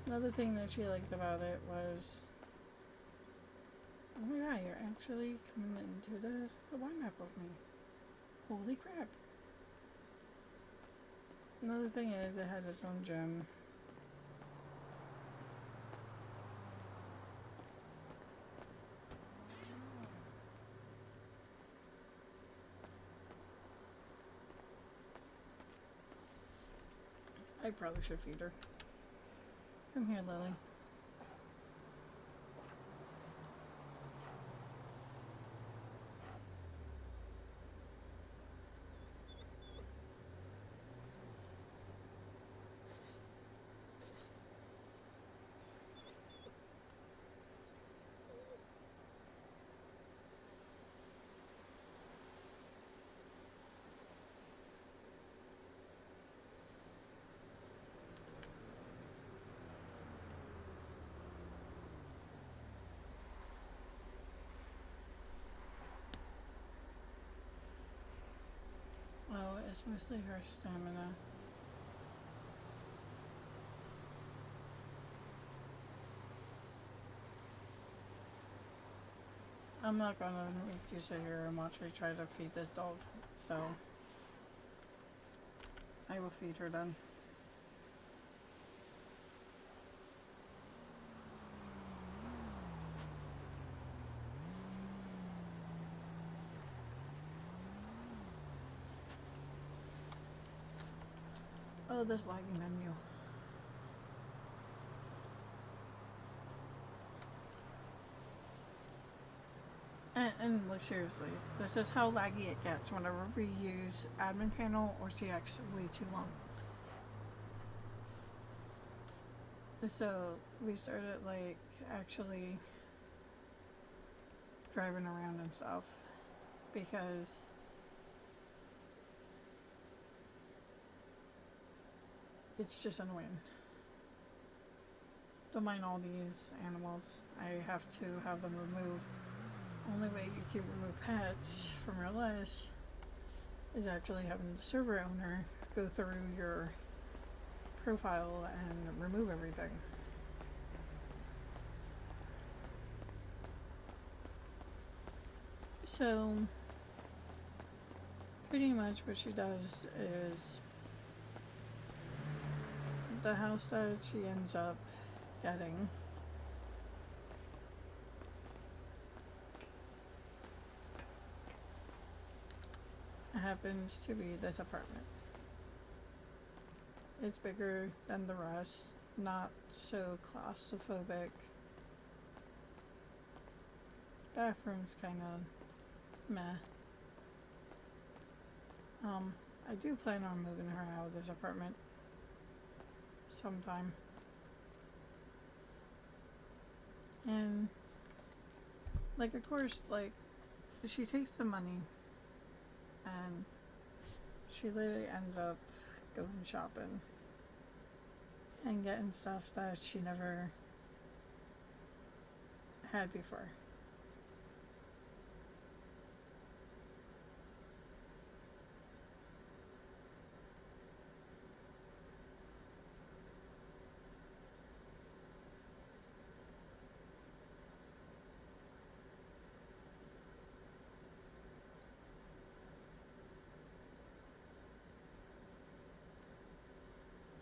Another thing that she liked about it was, oh my god, you're actually coming into the wine map with me. Holy crap. Another thing is, it has its own gym. I probably should feed her. Come here, Lily. Oh, it's mostly her stamina. I'm not gonna make you sit here and watch me try to feed this dog, so I will feed her then. Oh, this laggy menu. And like, seriously, this is how laggy it gets whenever we use admin panel or CX way too long. So we started like actually driving around and stuff because it's just annoying. Don't mind all these animals. I have to have them removed. Only way you can remove pets from your list is actually having the server owner go through your profile and remove everything. So pretty much what she does is the house that she ends up getting happens to be this apartment. It's bigger than the rest, not so claustrophobic. Bathroom's kind of meh. I do plan on moving her out of this apartment sometime. And, like, of course, like, she takes the money and she literally ends up going shopping and getting stuff that she never had before.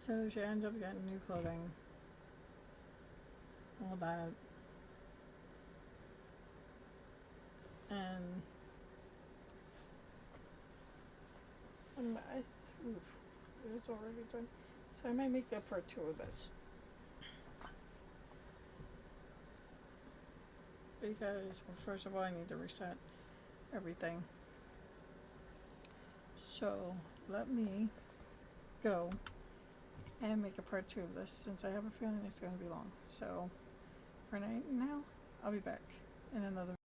So she ends up getting new clothing, all that, and it's already done. So I might make that part 2 of this. Because, well, first of all, I need to reset everything. So let me go and make a part 2 of this, since I have a feeling it's going to be long. So for now, I'll be back in another